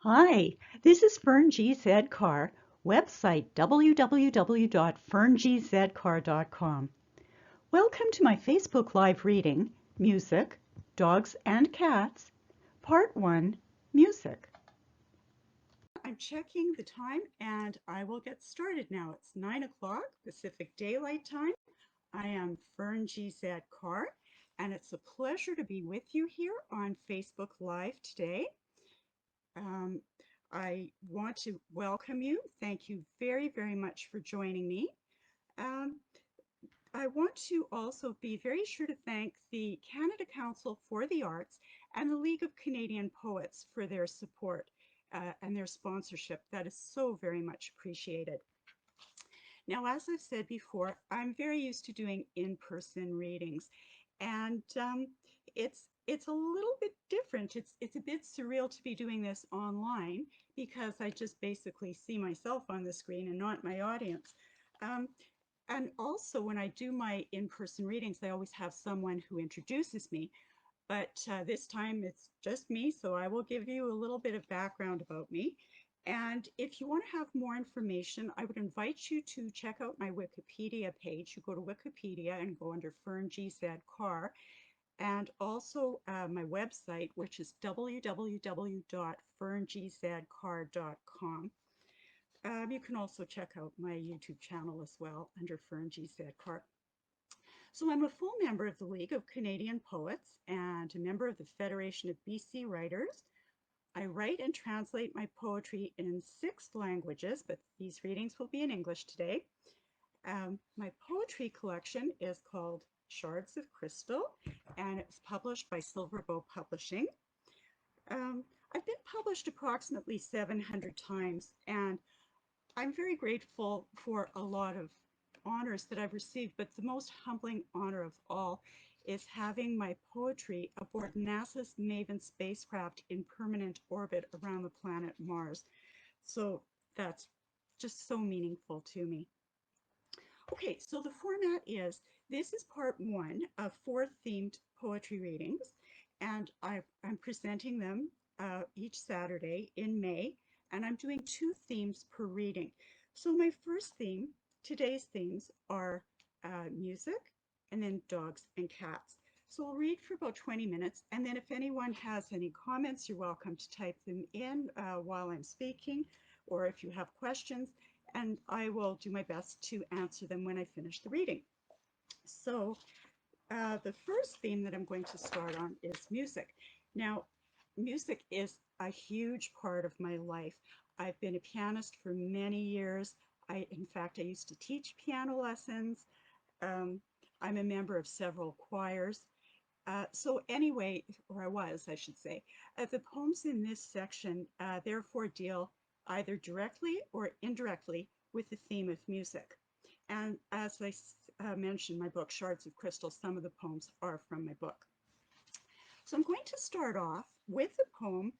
Hi, this is Fern G. Carr, website www.ferngzcarr.com. Welcome to my Facebook Live reading, Music, Dogs and Cats, Part 1, Music. I'm checking the time and I will get started now. It's 9 o'clock Pacific Daylight Time. I am Fern G. Carr, and it's a pleasure to be with you here on Facebook Live today. Um, I want to welcome you. Thank you very, very much for joining me. Um, I want to also be very sure to thank the Canada Council for the Arts and the League of Canadian Poets for their support and their sponsorship. That is so very much appreciated. Now, as I've said before, I'm very used to doing in-person readings, and it's a little bit different. It's a bit surreal to be doing this online because I just basically see myself on the screen and not my audience. Um, and also, when I do my in-person readings, I always have someone who introduces me. But this time it's just me, so I will give you a little bit of background about me. And if you want to have more information, I would invite you to check out my Wikipedia page. You go to Wikipedia and go under Fern G. Carr, and also my website, which is www.ferngzcarr.com. You can also check out my YouTube channel as well under Fern G. Carr. So I'm a full member of the League of Canadian Poets and a member of the Federation of BC Writers. I write and translate my poetry in 6 languages, but these readings will be in English today. My poetry collection is called Shards of Crystal, and it was published by Silverbow Publishing. I've been published approximately 700 times, and I'm very grateful for a lot of honors that I've received, but the most humbling honor of all is having my poetry aboard NASA's MAVEN spacecraft in permanent orbit around the planet Mars. So that's just so meaningful to me. Okay, so the format is, this is part 1 of 4 themed poetry readings, and I'm presenting them each Saturday in May, and I'm doing 2 themes per reading. So my first theme, today's themes are music and then dogs and cats. So I'll read for about 20 minutes, and then if anyone has any comments, you're welcome to type them in while I'm speaking, or if you have questions, and I will do my best to answer them when I finish the reading. So the first theme that I'm going to start on is music. Now, music is a huge part of my life. I've been a pianist for many years. In fact, I used to teach piano lessons. I'm a member of several choirs. So anyway, or I was, I should say, the poems in this section therefore deal either directly or indirectly with the theme of music. And as I mentioned, my book, Shards of Crystal, some of the poems are from my book. So I'm going to start off with a poem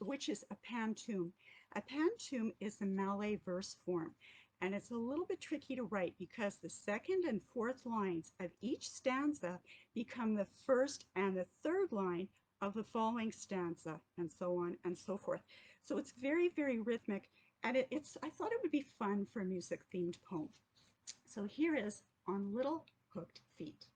which is a pantoum. A pantoum is a Malay verse form, and it's a little bit tricky to write because the second and fourth lines of each stanza become the first and the third line of the following stanza, and so on and so forth. So it's very, very rhythmic, and I thought it would be fun for a music-themed poem. So here is On Little Hooked Feet.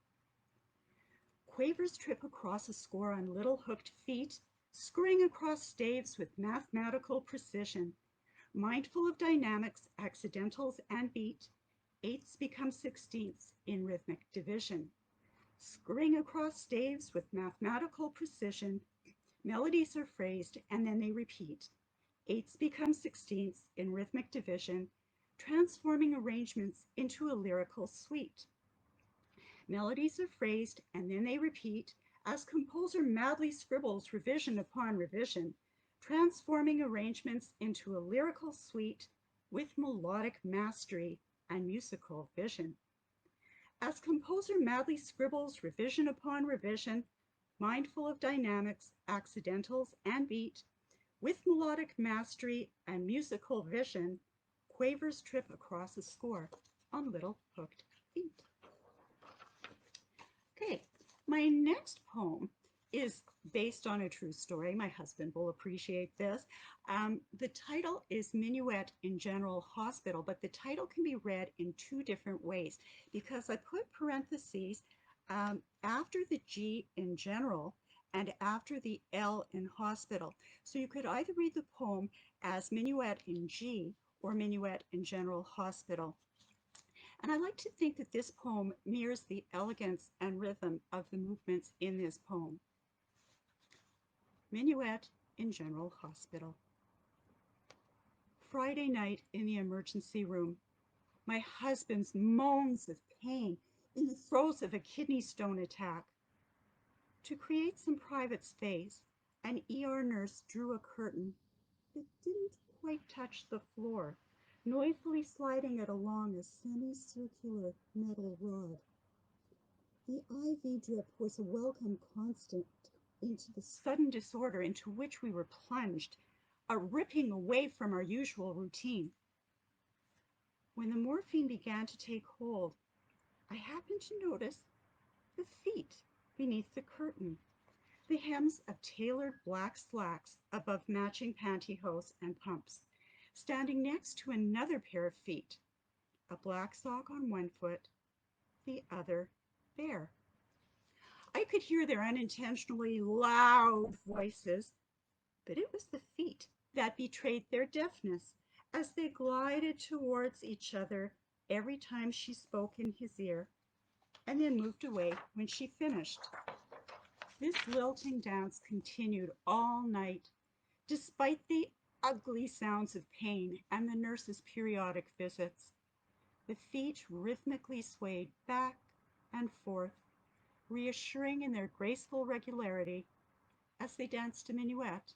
Quavers trip across a score on little hooked feet, scurrying across staves with mathematical precision. Mindful of dynamics, accidentals, and beat, eighths become sixteenths in rhythmic division. Scurrying across staves with mathematical precision, melodies are phrased and then they repeat. Eighths become sixteenths in rhythmic division, transforming arrangements into a lyrical suite. Melodies are phrased and then they repeat as composer madly scribbles revision upon revision, transforming arrangements into a lyrical suite with melodic mastery and musical vision. As composer madly scribbles revision upon revision, mindful of dynamics, accidentals, and beat, with melodic mastery and musical vision, quavers trip across a score on little hooked feet. Okay, my next poem is based on a true story. My husband will appreciate this. The title is Minuet in General Hospital, but the title can be read in two different ways because I put parentheses after the G in general and after the L in hospital. So you could either read the poem as Minuet in G or Minuet in General Hospital. And I like to think that this poem mirrors the elegance and rhythm of the movements in this poem. Minuet in General Hospital. Friday night in the emergency room. My husband's moans of pain in the throes of a kidney stone attack. To create some private space, an ER nurse drew a curtain that didn't quite touch the floor, noisily sliding it along a semicircular metal rod. The IV drip was a welcome constant into the sudden disorder into which we were plunged, a ripping away from our usual routine. When the morphine began to take hold, I happened to notice the feet beneath the curtain, the hems of tailored black slacks above matching pantyhose and pumps, standing next to another pair of feet, a black sock on one foot, the other bare. I could hear their unintentionally loud voices, but it was the feet that betrayed their deafness as they glided towards each other every time she spoke in his ear and then moved away when she finished. This lilting dance continued all night, despite the ugly sounds of pain and the nurse's periodic visits. The feet rhythmically swayed back and forth, reassuring in their graceful regularity as they danced a minuet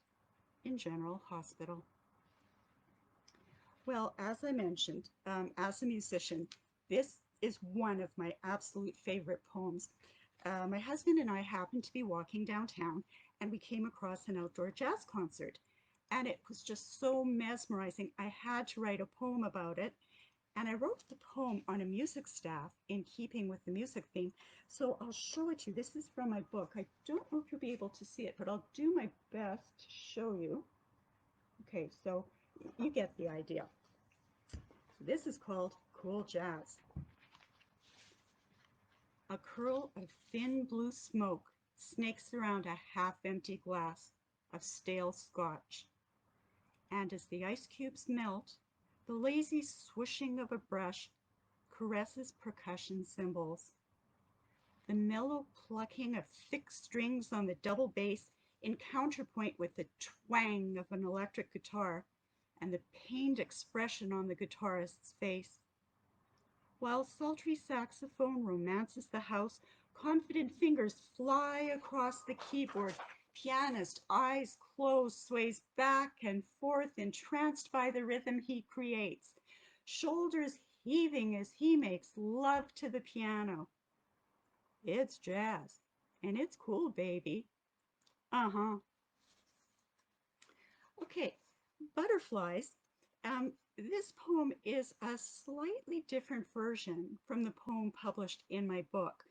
in General Hospital. Well, as I mentioned, as a musician, this is one of my absolute favorite poems. My husband and I happened to be walking downtown and we came across an outdoor jazz concert. And it was just so mesmerizing. I had to write a poem about it. And I wrote the poem on a music staff in keeping with the music theme. So I'll show it to you. This is from my book. I don't know if you'll be able to see it, but I'll do my best to show you. Okay, so you get the idea. This is called Cool Jazz. A curl of thin blue smoke snakes around a half-empty glass of stale scotch. And as the ice cubes melt, the lazy swishing of a brush caresses percussion cymbals. The mellow plucking of thick strings on the double bass in counterpoint with the twang of an electric guitar and the pained expression on the guitarist's face. While sultry saxophone romances the house, confident fingers fly across the keyboard. Pianist, eyes closed, sways back and forth, entranced by the rhythm he creates. Shoulders heaving as he makes love to the piano. It's jazz, and it's cool, baby. Uh-huh. Okay, Butterflies. This poem is a slightly different version from the poem published in my book.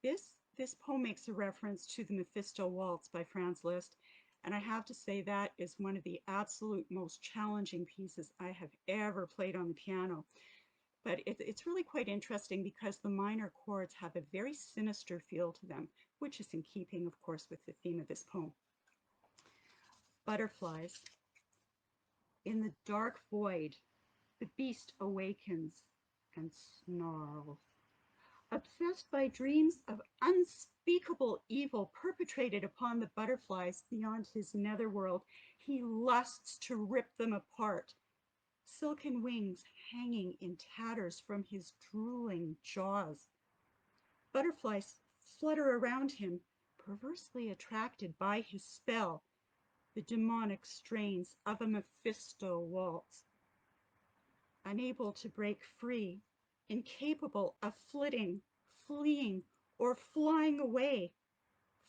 This poem makes a reference to the Mephisto Waltz by Franz Liszt, and I have to say that is one of the absolute most challenging pieces I have ever played on the piano. But it's really quite interesting because the minor chords have a very sinister feel to them, which is in keeping, of course, with the theme of this poem. Butterflies. In the dark void, the beast awakens and snarls. Obsessed by dreams of unspeakable evil perpetrated upon the butterflies beyond his netherworld, he lusts to rip them apart, silken wings hanging in tatters from his drooling jaws. Butterflies flutter around him, perversely attracted by his spell, the demonic strains of a Mephisto waltz. Unable to break free, incapable of flitting, fleeing, or flying away,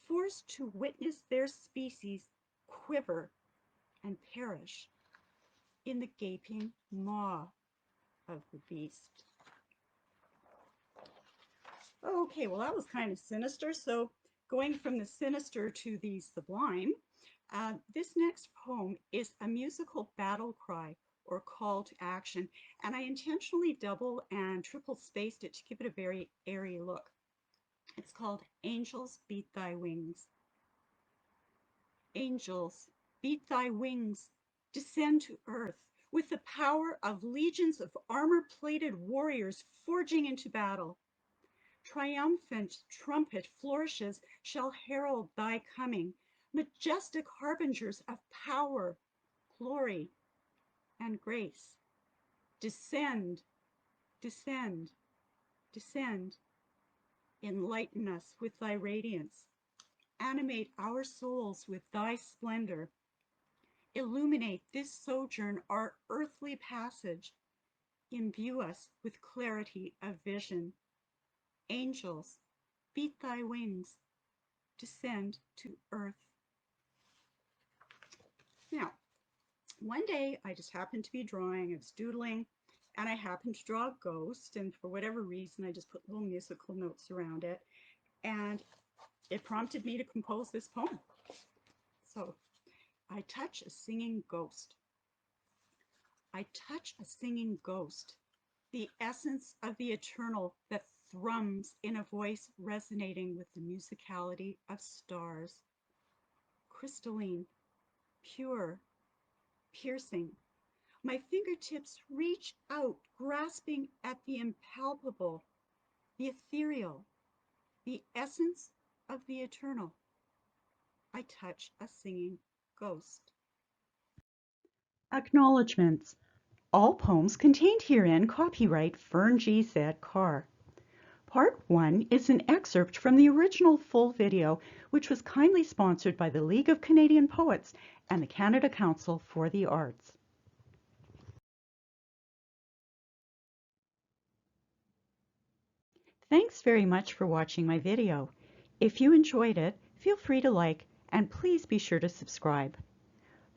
forced to witness their species quiver and perish in the gaping maw of the beast. Okay, well, that was kind of sinister, so Going from the sinister to the sublime, this next poem is a musical battle cry or call to action, and I intentionally double and triple spaced it to give it a very airy look. It's called Angels Beat Thy Wings. Angels, beat thy wings, descend to earth with the power of legions of armor-plated warriors forging into battle. Triumphant trumpet flourishes shall herald thy coming, majestic harbingers of power, glory, and grace. Descend, descend, descend. Enlighten us with thy radiance. Animate our souls with thy splendor. Illuminate this sojourn, our earthly passage. Imbue us with clarity of vision. Angels, beat thy wings, descend to earth. Now, one day I just happened to be drawing, I was doodling, and I happened to draw a ghost, and for whatever reason I just put little musical notes around it, and it prompted me to compose this poem. So, I touch a singing ghost. I touch a singing ghost, the essence of the eternal that thrums in a voice resonating with the musicality of stars. Crystalline, pure, piercing, my fingertips reach out, grasping at the impalpable, the ethereal, the essence of the eternal. I touch a singing ghost. Acknowledgements. All poems contained herein copyright Fern G. Carr. Part 1 is an excerpt from the original full video, which was kindly sponsored by the League of Canadian Poets and the Canada Council for the Arts. Thanks very much for watching my video. If you enjoyed it, feel free to like, and please be sure to subscribe.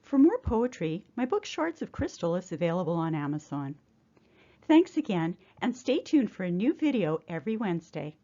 For more poetry, my book Shards of Crystal is available on Amazon. Thanks again, and stay tuned for a new video every Wednesday.